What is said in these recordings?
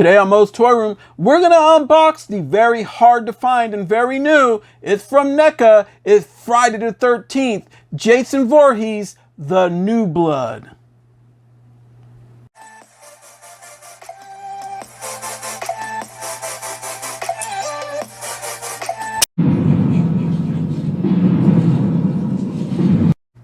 Today on MOE'S Toy Room, we're going to unbox the very hard to find and very new. It's from NECA. It's Friday the 13th. Jason Voorhees, The New Blood.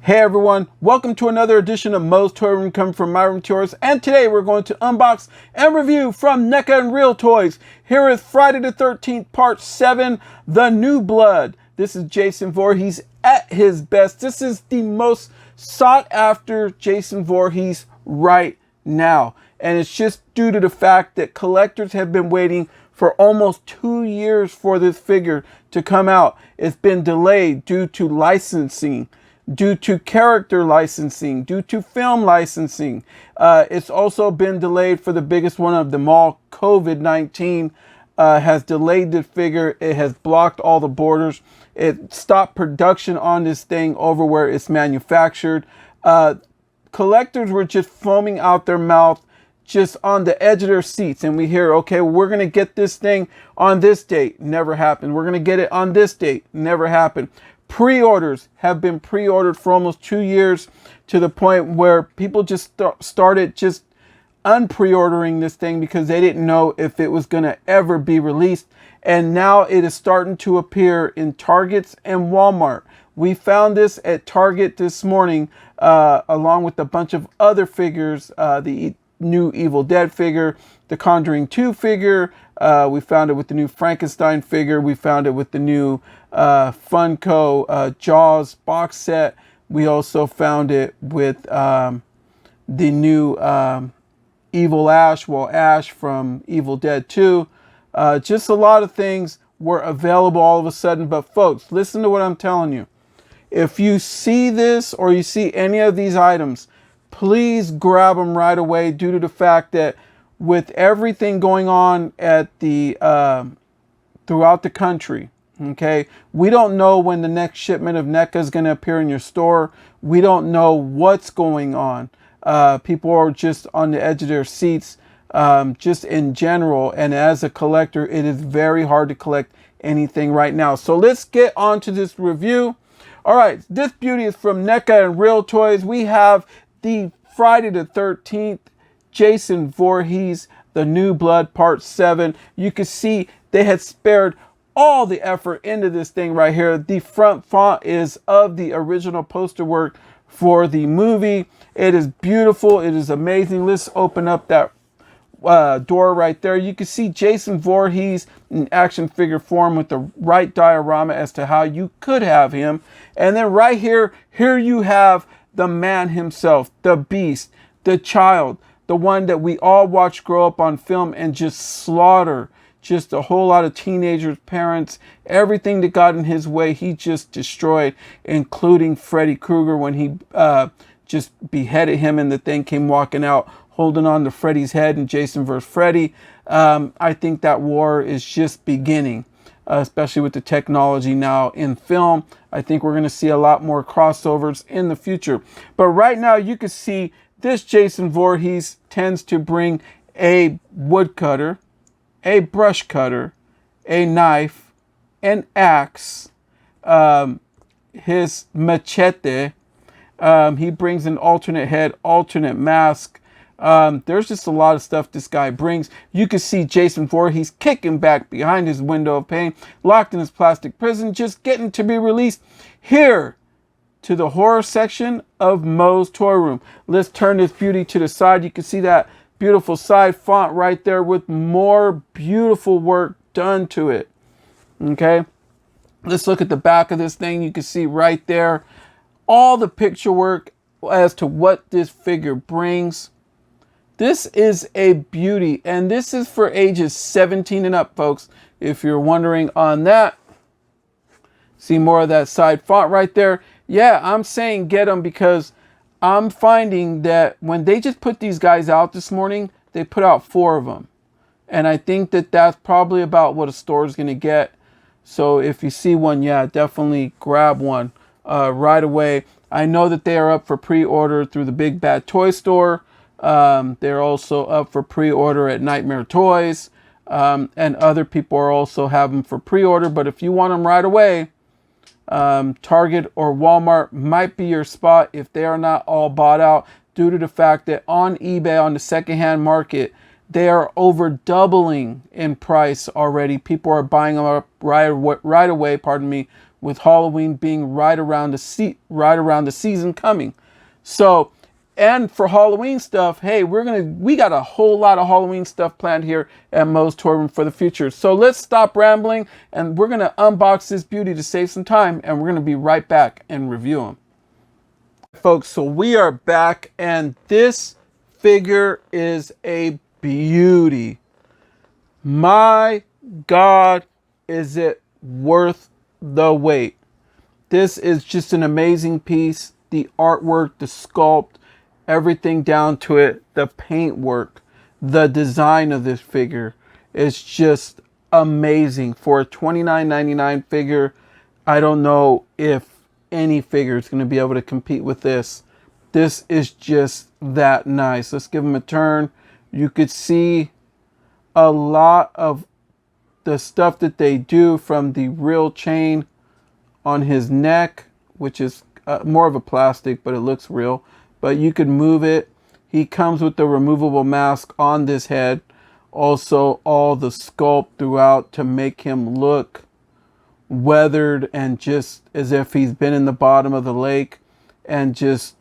Hey everyone, welcome to another edition of MOE'S Toy Room, coming from my room to yours, and today we're going to unbox and review from NECA and Real Toys. Here is Friday the 13th, Part 7, The New Blood. This is Jason Voorhees at his best. This is the most sought after Jason Voorhees right now, and it's just due to the fact that collectors have been waiting for almost 2 years for this figure to come out. It's been delayed due to licensing, due to character licensing, due to film licensing. It's also been delayed for the biggest one of them all. COVID-19 has delayed the figure. It has blocked all the borders. It stopped production on this thing over where it's manufactured. Collectors were just foaming out their mouth, just on the edge of their seats. And we hear, okay, we're going to get this thing on this date. Never happened. We're going to get it on this date. Never happened. Pre-orders have been pre-ordered for almost 2 years, to the point where people just started just unpre-ordering this thing because they didn't know if it was going to ever be released. And now it is starting to appear in Targets and Walmart. We found this at Target this morning, along with a bunch of other figures, the new Evil Dead figure, the Conjuring 2 figure. We found it with the new Frankenstein figure. We found it with the new Funko Jaws box set. We also found it with the new Evil Ash, well, Ash from Evil Dead 2. Just a lot of things were available all of a sudden. But folks, listen to what I'm telling you. If you see this or you see any of these items, please grab them right away, due to the fact that with everything going on at the throughout the country, okay, we don't know when the next shipment of NECA is going to appear in your store. We don't know what's going on. People are just on the edge of their seats, just in general. And as a collector, it is very hard to collect anything right now. So let's get on to this review. All right, this beauty is from NECA and Real Toys. We have the Friday the 13th Jason Voorhees, The New Blood Part 7. You can see they had spared all the effort into this thing right here. The front font is of the original poster work for the movie. It is beautiful. It is amazing. Let's open up that door right there. You can see Jason Voorhees in action figure form with the right diorama as to how you could have him. And then right here you have the man himself, the beast, the child, the one that we all watched grow up on film and just slaughter just a whole lot of teenagers, parents, everything that got in his way, he just destroyed, including Freddy Krueger when he just beheaded him and the thing came walking out holding on to Freddy's head in Jason vs. Freddy. I think that war is just beginning, especially with the technology now in film. I think we're going to see a lot more crossovers in the future. But right now you can see this Jason Voorhees tends to bring a woodcutter, a brush cutter, a knife, an axe, his machete. He brings an alternate head, alternate mask. There's just a lot of stuff this guy brings. You can see Jason Voorhees kicking back behind his window of pain, locked in his plastic prison, just getting to be released here to the horror section of MOE'S Toy Room. Let's turn this beauty to the side. You can see that beautiful side font right there with more beautiful work done to it. Okay, let's look at the back of this thing. You can see right there all the picture work as to what this figure brings. This is a beauty, and this is for ages 17 and up, folks, if you're wondering on that. See more of that side font right there. Yeah, I'm saying get them because I'm finding that when they just put these guys out this morning, they put out 4 of them. And I think that that's probably about what a store is going to get. So if you see one, yeah, definitely grab one right away. I know that they are up for pre-order through the Big Bad Toy Store. They're also up for pre-order at Nightmare Toys. And other people are also having them for pre-order. But if you want them right away, Target or Walmart might be your spot if they are not all bought out, due to the fact that on eBay, on the secondhand market, they are over doubling in price already. People are buying them up right away, pardon me, with Halloween being right around the season coming. So, and for Halloween stuff, hey, we got a whole lot of Halloween stuff planned here at MOE'S Toy Room for the future. So let's stop rambling, and we're gonna unbox this beauty to save some time, and we're gonna be right back and review them. Folks, so we are back, and this figure is a beauty. My God, is it worth the wait? This is just an amazing piece. The artwork, the sculpt, everything down to it, the paintwork, the design of this figure is just amazing. For a $29.99 figure, I don't know if any figure is going to be able to compete with this. This is just that nice. Let's give him a turn. You could see a lot of the stuff that they do, from the real chain on his neck, which is more of a plastic, but it looks real. But you could move it. He comes with the removable mask on this head. Also, all the sculpt throughout to make him look weathered and just as if he's been in the bottom of the lake, and just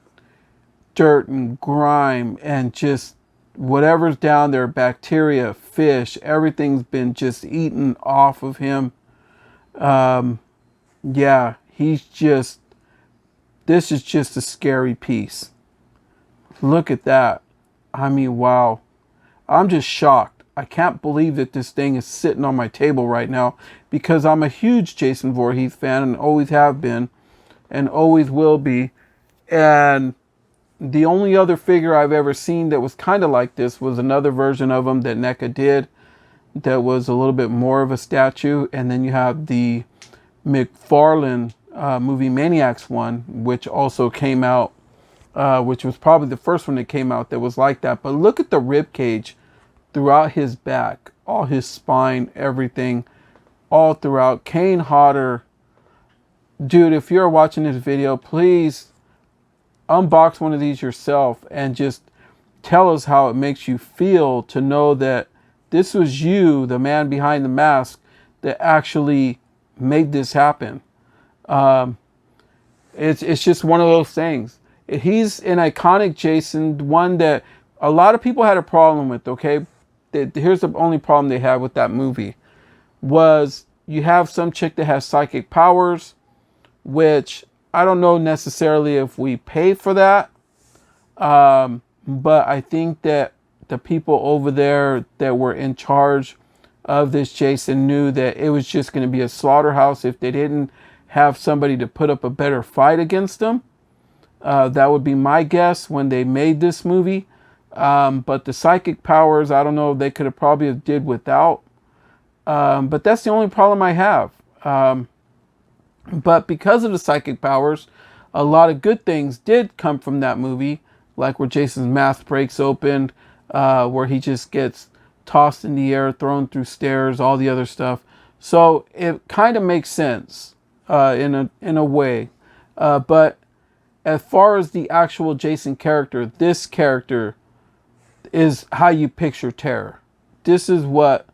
dirt and grime and just whatever's down there, bacteria, fish, everything's been just eaten off of him. Yeah, this is just a scary piece. Look at that. I mean, wow. I'm just shocked. I can't believe that this thing is sitting on my table right now, because I'm a huge Jason Voorhees fan and always have been and always will be. And the only other figure I've ever seen that was kind of like this was another version of him that NECA did that was a little bit more of a statue. And then you have the McFarlane movie Maniacs one, which also came out, which was probably the first one that came out that was like that. But look at the rib cage throughout his back, all his spine, everything, all throughout. Kane Hodder, dude, if you're watching this video, please unbox one of these yourself and just tell us how it makes you feel to know that this was you, the man behind the mask, that actually made this happen. It's just one of those things. He's an iconic Jason, one that a lot of people had a problem with, okay? Here's the only problem they had with that movie, was you have some chick that has psychic powers, which I don't know necessarily if we pay for that. But I think that the people over there that were in charge of this Jason knew that it was just going to be a slaughterhouse if they didn't have somebody to put up a better fight against them. That would be my guess when they made this movie. But the psychic powers, I don't know, they could have probably did without. But that's the only problem I have. But because of the psychic powers, a lot of good things did come from that movie, like where Jason's mask breaks open, where he just gets tossed in the air, thrown through stairs, all the other stuff. So it kind of makes sense in a way. But as far as the actual Jason character, this character is how you picture terror. This is what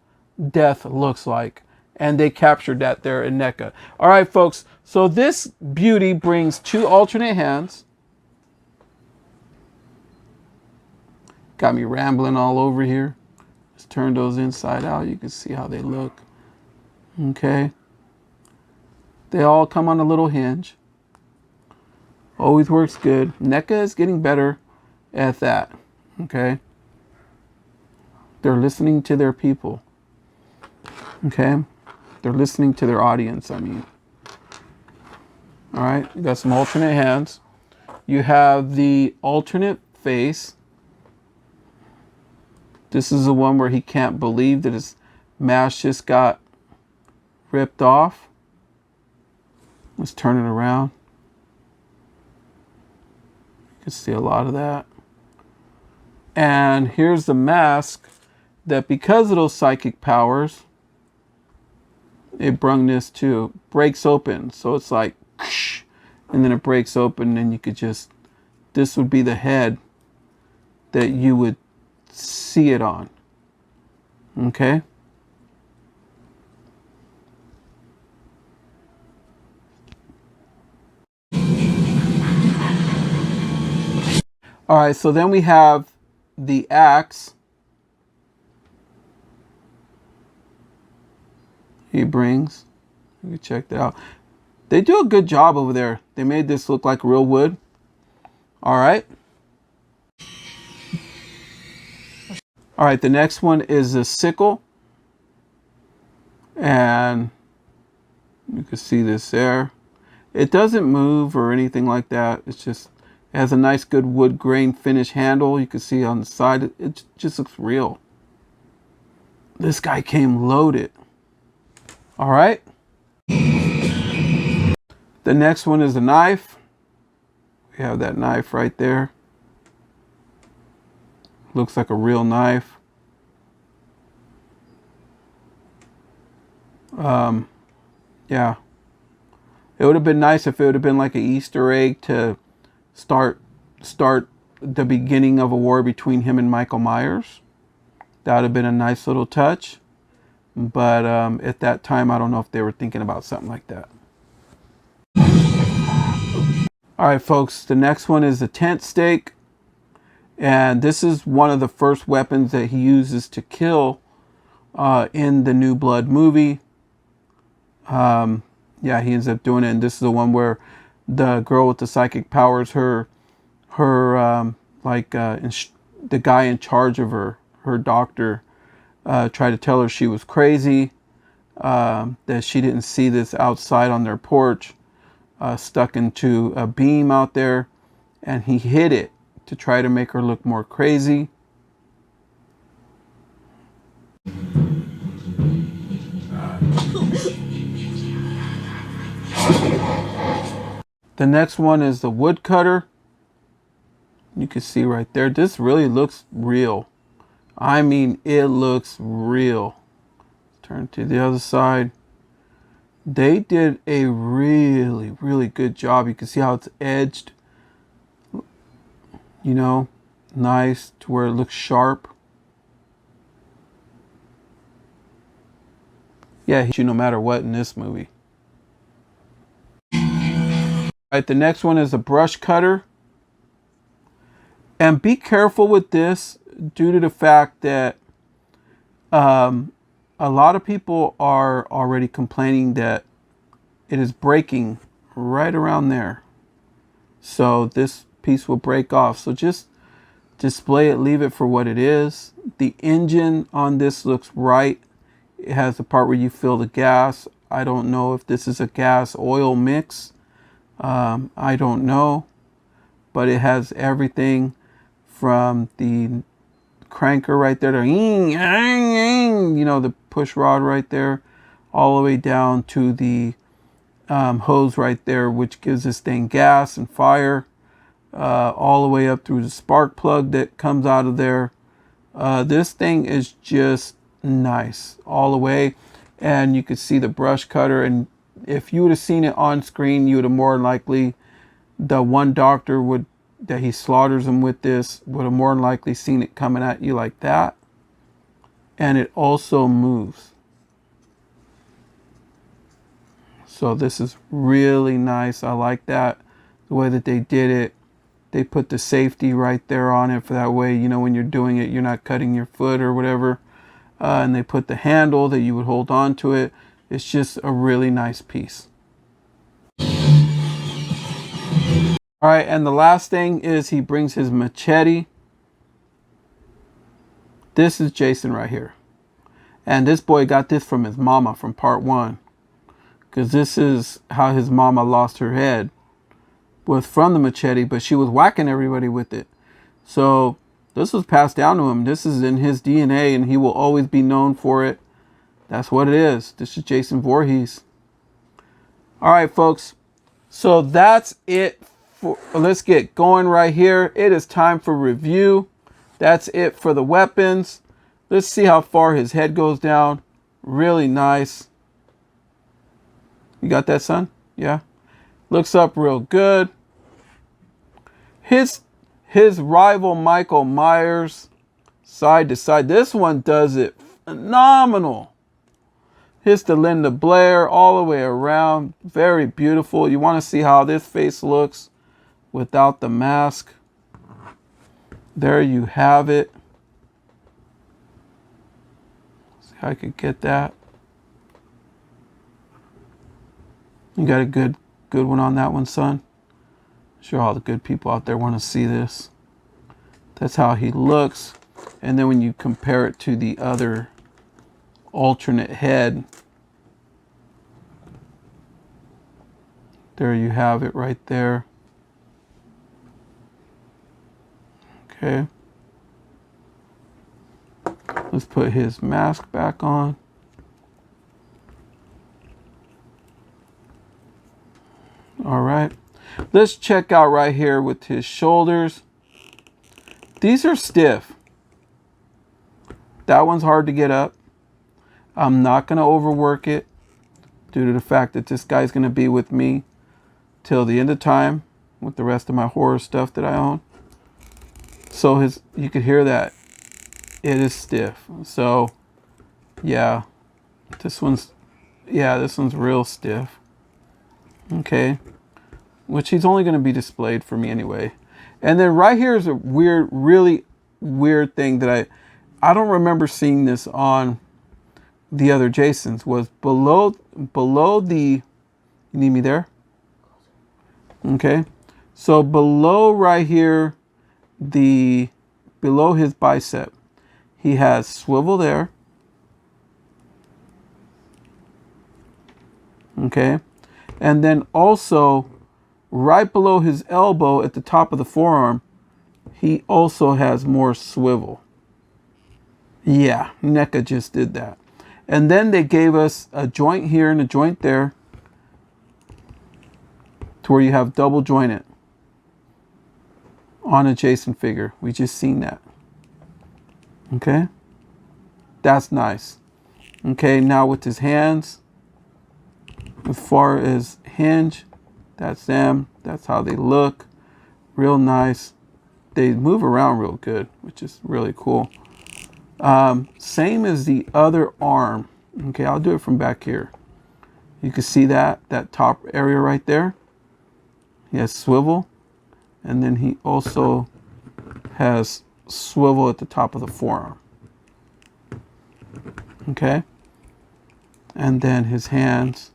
death looks like. And they captured that there in NECA. All right, folks. So this beauty brings 2 alternate hands. Got me rambling all over here. Let's turn those inside out. You can see how they look. Okay. They all come on a little hinge. Always works good. NECA is getting better at that. Okay. They're listening to their people. Okay. They're listening to their audience, I mean. All right, you got some alternate hands. You have the alternate face. This is the one where he can't believe that his mask just got ripped off. Let's turn it around. You can see a lot of that. And here's the mask that, because of those psychic powers, it brung this to breaks open. So it's like, and then it breaks open, and you could just, this would be the head that you would see it on. Okay. All right, so then we have the axe he brings. You can check that out. They do a good job over there. They made this look like real wood. All right. All right, the next one is a sickle. And you can see this there. It doesn't move or anything like that. It's just, it has a nice good wood grain finish handle. You can see on the side, it just looks real. This guy came loaded. All right. The next one is a knife. We have that knife right there. Looks like a real knife. Yeah. It would have been nice if it would have been like an Easter egg to start the beginning of a war between him and Michael Myers. That would have been a nice little touch. But at that time, I don't know if they were thinking about something like that. All right, folks, the next one is the tent stake. And this is one of the first weapons that he uses to kill in the new Blood movie. Yeah, he ends up doing it. And this is the one where the girl with the psychic powers, the guy in charge of her doctor, tried to tell her she was crazy, that she didn't see this outside on their porch, stuck into a beam out there, and he hid it to try to make her look more crazy. The next one is the woodcutter. You can see right there, this really looks real. I mean, it looks real. Turn to the other side. They did a really, really good job. You can see how it's edged. You know, nice to where it looks sharp. Yeah, he hits you no matter what in this movie. All right, the next one is a brush cutter. And be careful with this due to the fact that a lot of people are already complaining that it is breaking right around there. So this piece will break off. So just display it, leave it for what it is. The engine on this looks right. It has the part where you fill the gas. I don't know if this is a gas oil mix. I don't know. But it has everything from the cranker right there to, you know, the push rod right there, all the way down to the hose right there, which gives this thing gas and fire, all the way up through the spark plug that comes out of there. This thing is just nice all the way. And you could see the brush cutter, and if you would have seen it on screen, you would have more likely, the one doctor that he slaughters him with this would have more than likely seen it coming at you like that. And it also moves. So this is really nice. I like that, the way that they did it. They put the safety right there on it for that way, you know, when you're doing it, you're not cutting your foot or whatever. And they put the handle that you would hold on to it. It's just a really nice piece. All right, and the last thing is he brings his machete. This is Jason right here. And this boy got this from his mama from part 1. Because this is how his mama lost her head. Was from the machete, but she was whacking everybody with it. So this was passed down to him. This is in his DNA, and he will always be known for it. That's what it is. This is Jason Voorhees. All right, folks. So that's it. Let's get going right here. It is time for review. That's it for the weapons. Let's see how far his head goes down. Really nice. You got that, son? Yeah. Looks up real good. His rival Michael Myers, side to side. This one does it phenomenal. Here's the Linda Blair all the way around. Very beautiful. You want to see how this face looks without the mask. There you have it. See how I could get that. You got a good one on that one, son. I'm sure all the good people out there want to see this. That's how he looks. And then when you compare it to the other alternate head, there you have it right there. Okay. Let's put his mask back on. All right. Let's check out right here with his shoulders. These are stiff. That one's hard to get up. I'm not going to overwork it due to the fact that this guy's going to be with me till the end of time with the rest of my horror stuff that I own. So you could hear that. It is stiff. So yeah, this one's real stiff. Okay. Which he's only going to be displayed for me anyway. And then right here is a really weird thing that I don't remember seeing this on the other Jasons. Was below the, you need me there? Okay. So below right here, below his bicep, he has swivel there. Okay. And then also right below his elbow at the top of the forearm, he also has more swivel. Yeah, NECA just did that. And then they gave us a joint here and a joint there to where you have double jointed on a Jason figure. We just seen that. Okay. That's nice. Okay, now with his hands, as far as hinge, that's them. That's how they look. Real nice. They move around real good, which is really cool. Same as the other arm. Okay, I'll do it from back here. You can see that top area right there. He has swivel. And then he also has swivel at the top of the forearm. Okay. And then his hands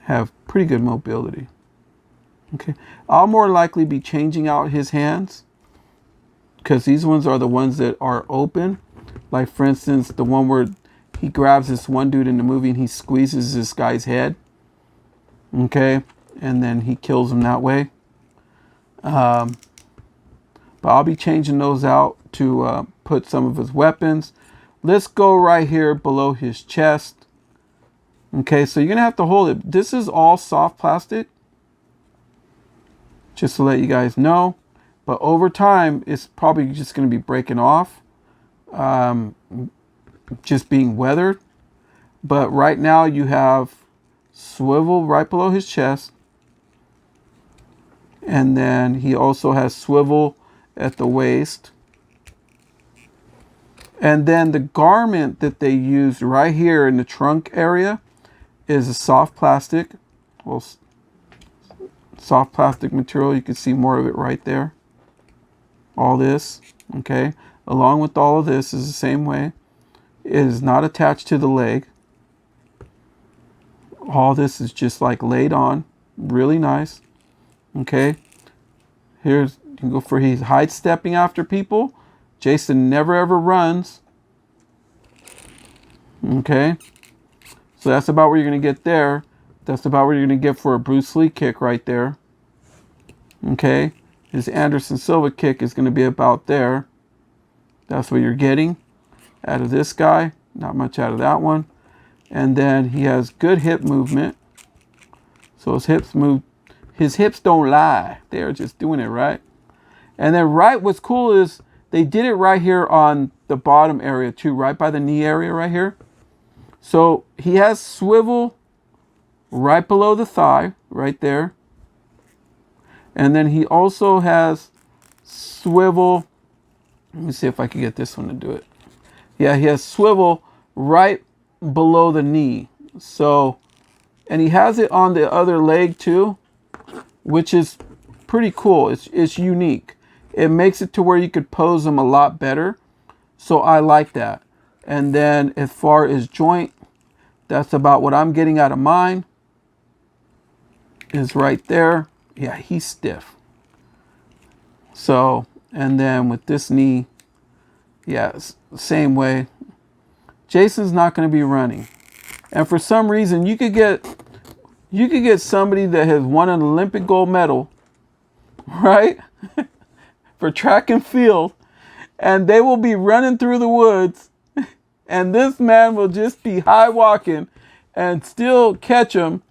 have pretty good mobility. Okay. I'll more likely be changing out his hands because these ones are the ones that are open. Like for instance, the one where he grabs this one dude in the movie and he squeezes this guy's head. Okay. And then he kills him that way. But I'll be changing those out to put some of his weapons. Let's go right here below his chest. Okay, so you're going to have to hold it. This is all soft plastic. Just to let you guys know. But over time, it's probably just going to be breaking off. Just being weathered. But right now you have swivel right below his chest. And then he also has swivel at the waist. And then the garment that they used right here in the trunk area is a soft plastic. Well, soft plastic material. You can see more of it right there. All this, okay. Along with all of this is the same way. It is not attached to the leg. All this is just like laid on. Really nice. Okay. Here's, you can go for, he's hide stepping after people. Jason never ever runs. Okay. So that's about where you're going to get there. That's about where you're going to get for a Bruce Lee kick right there. Okay. His Anderson Silva kick is going to be about there. That's what you're getting out of this guy. Not much out of that one. And then he has good hip movement. So his hips move. His hips don't lie. They're just doing it right. And then what's cool is they did it right here on the bottom area too, right by the knee area right here. So he has swivel right below the thigh, right there. And then he also has swivel. Let me see if I can get this one to do it. Yeah, he has swivel right below the knee. So, and he has it on the other leg too, which is pretty cool. It's unique. It makes it to where you could pose him a lot better. So I like that. And then as far as joint, that's about what I'm getting out of mine. Is right there. Yeah, he's stiff. So, and then with this knee, yeah, same way. Jason's not going to be running. And for some reason, you could get somebody that has won an Olympic gold medal, right? For track and field, and they will be running through the woods, and this man will just be high walking and still catch him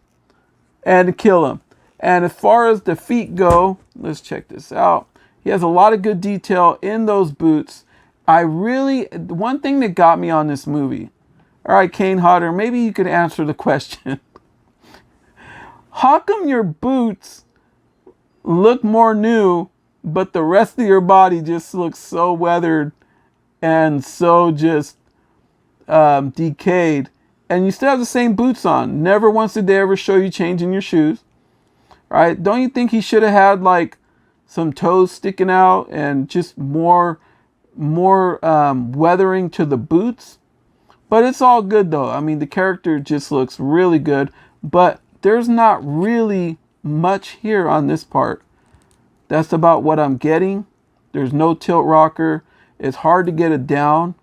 and kill him. And as far as the feet go, let's check this out. He has a lot of good detail in those boots. One thing that got me on this movie. All right, Kane Hodder, maybe you could answer the question. How come your boots look more new, but the rest of your body just looks so weathered and so just decayed? And you still have the same boots on. Never once did they ever show you changing your shoes. Right? Don't you think he should have had like some toes sticking out and just more weathering to the boots? But it's all good though. I mean, the character just looks really good, but there's not really much here on this part. That's about what I'm getting. There's no tilt rocker. It's hard to get it down.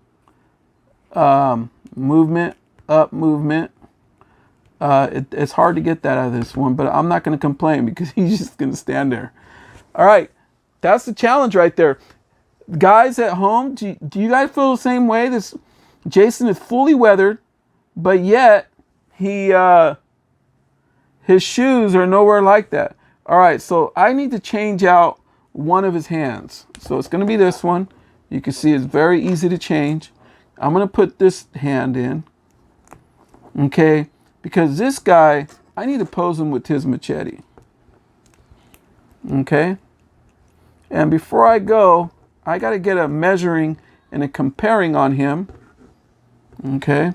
Movement, up movement. It's hard to get that out of this one, but I'm not going to complain because he's just going to stand there. All right. That's the challenge right there. Guys at home, do you guys feel the same way? This Jason is fully weathered, but yet his shoes are nowhere like that. All right. So I need to change out one of his hands. So it's going to be this one. You can see it's very easy to change. I'm going to put this hand in. Okay. Because this guy, I need to pose him with his machete. Okay. And before I go, I got to get a measuring and a comparing on him. Okay.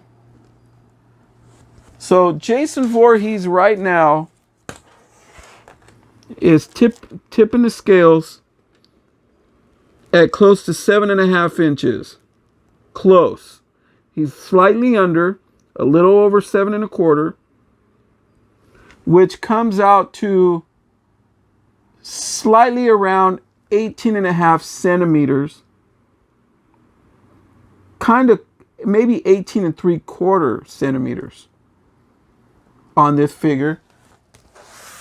So Jason Voorhees right now is tipping the scales at close to 7.5 inches. Close. He's slightly under, a little over 7.25, which comes out to slightly around 18.5 centimeters. Kind of maybe 18.75 centimeters on this figure.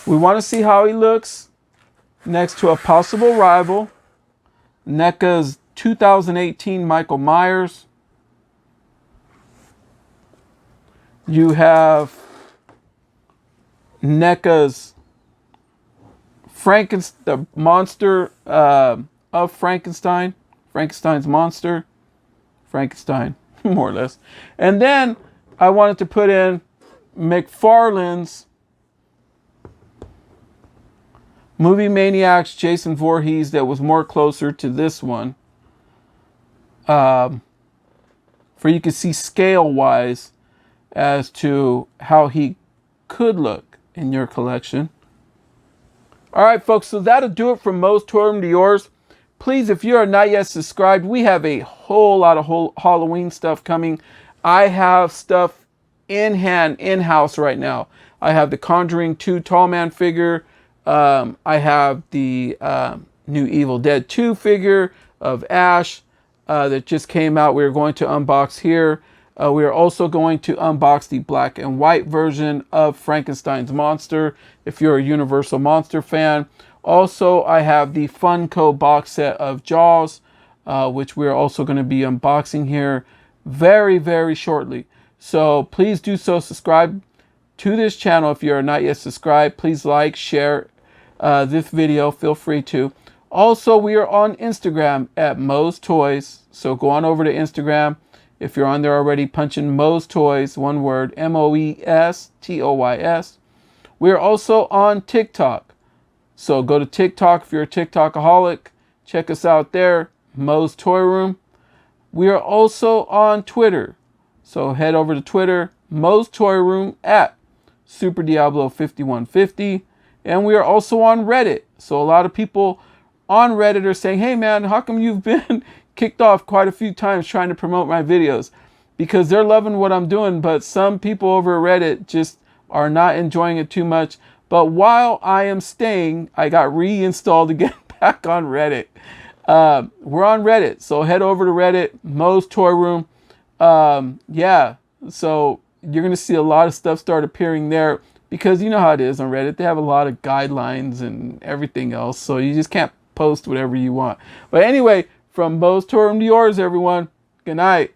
We want to see how he looks next to a possible rival, NECA's 2018 Michael Myers. You have NECA's the monster of Frankenstein, Frankenstein's monster, Frankenstein, more or less. And then I wanted to put in McFarlane's Movie Maniacs Jason Voorhees that was more closer to this one. For you can see scale-wise as to how he could look in your collection. All right, folks, so that'll do it from Moe's Toy Room to yours. Please, if you are not yet subscribed, we have a whole lot of Halloween stuff coming. I have stuff in hand, in-house right now. I have the Conjuring 2 Tall Man figure. I have the new Evil Dead 2 figure of Ash that just came out. We're going to unbox here. We are also going to unbox the black and white version of Frankenstein's monster, if you're a Universal Monster fan. Also, I have the Funko box set of Jaws, which we're also going to be unboxing here very, very shortly. So please do so. Subscribe to this channel if you are not yet subscribed. Please like, share this video. Feel free to. Also, we are on Instagram at MOE'S Toys. So go on over to Instagram. If you're on there already, punch in MOE'S Toys, one word, MOE'S. We are also on TikTok. So go to TikTok if you're a TikTokaholic. Check us out there, MOE'S Toy Room. We are also on Twitter. So head over to Twitter, MOE'S Toy Room at Super Diablo 5150. And we are also on Reddit. So a lot of people on Reddit are saying, hey man, how come you've been kicked off quite a few times trying to promote my videos? Because they're loving what I'm doing, but some people over Reddit just are not enjoying it too much. But while I am staying, I got reinstalled again back on Reddit. We're on Reddit, so head over to Reddit, MOE'S Toy Room. Yeah, so you're going to see a lot of stuff start appearing there because you know how it is on Reddit. They have a lot of guidelines and everything else, so you just can't post whatever you want. But anyway, from MOE'S Toy Room to yours, everyone. Good night.